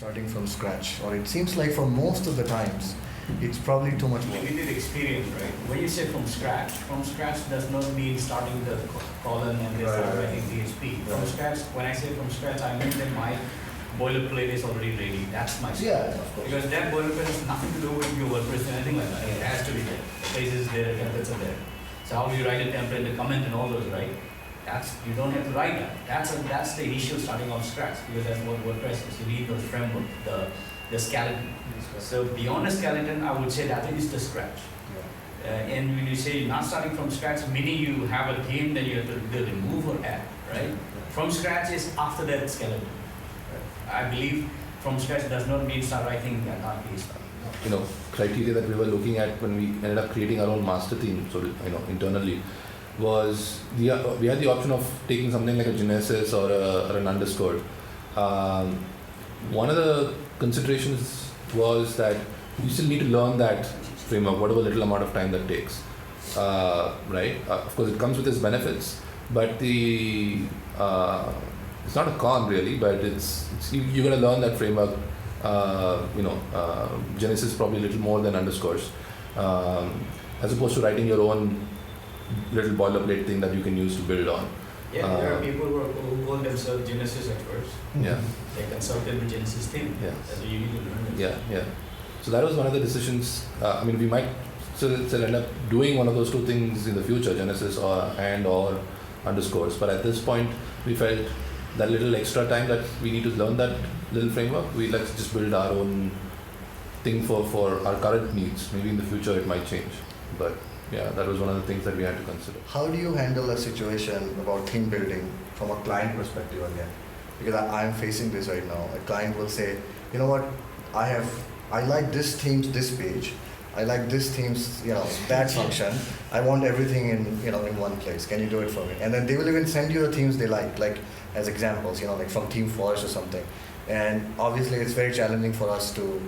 starting from scratch, or it seems like for most of the times, it's probably too much work. Limited experience, right? When you say from scratch does not mean starting with the column and then start writing PHP. From scratch, when I say from scratch, I mean that my boilerplate is already ready. That's my Yeah, of course. Because that boilerplate has nothing to do with your WordPress or anything like that. It has to be there. Places there, templates are there. So how do you write a template, the comment and all those, right? You don't have to write that. That's the initial starting off scratch, because that's what WordPress is. You need the framework, the skeleton. So beyond the skeleton, I would say that is the scratch. And when you say not starting from scratch, meaning you have a theme, then you have to either remove or add, right? From scratch is after that skeleton. I believe from scratch does not mean start writing an RPA. Criteria that we were looking at when we ended up creating our own master theme, so internally, was we had the option of taking something like a genesis or an underscore. One of the considerations was that you still need to learn that framework, whatever little amount of time that takes, right? Of course, it comes with its benefits, but it's not a con really, but it's you got to learn that framework. Genesis probably a little more than underscores, as opposed to writing your own little boilerplate thing that you can use to build on. Yeah, there are people who call themselves Genesis experts. Yeah. They consulted with Genesis theme. Yeah. So you need to learn it. Yeah. So that was one of the decisions. We might still end up doing one of those two things in the future, Genesis or underscores. But at this point, we felt that little extra time that we need to learn that little framework, let's just build our own thing for our current needs. Maybe in the future it might change. But yeah, that was one of the things that we had to consider. How do you handle a situation about theme building from a client perspective again? Because I'm facing this right now. A client will say, you know what, I like this theme's this page. I like this theme's, that function. I want everything in one place. Can you do it for me? And then they will even send you the themes they like as examples, like from Theme Forest or something. And obviously it's very challenging for us to,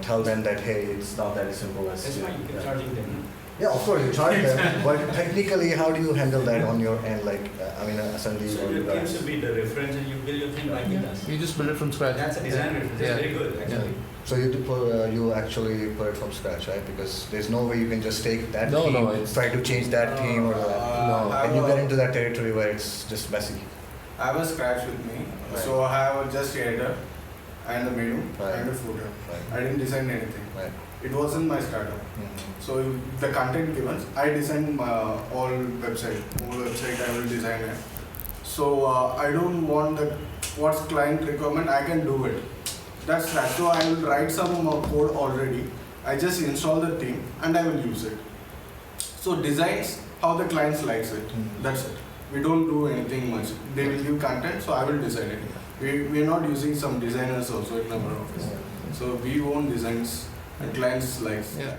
tell them that, hey, it's not that simple as... That's why you keep charging them. Yeah, of course, you charge them, but technically, how do you handle that on your end? Sandeep. So your theme should be the reference and you build your thing like it does. You just build it from scratch. That's a design reference. That's very good, actually. Yeah. So you actually put it from scratch, right? Because there's no way you can just take that theme, try to change that theme or that. And you get into that territory where it's just messy. I have a scratch with me, so I have just header and the menu and the footer. I didn't design anything. It wasn't my startup. So the content given, I design all website I will design it. So I don't want what's client requirement, I can do it. That's right. So I will write some code already. I just install the theme and I will use it. So designs how the clients likes it. That's it. We don't do anything much. They will give content, so I will design it. We are not using some designers also in our office. So we own designs and clients likes. Yeah.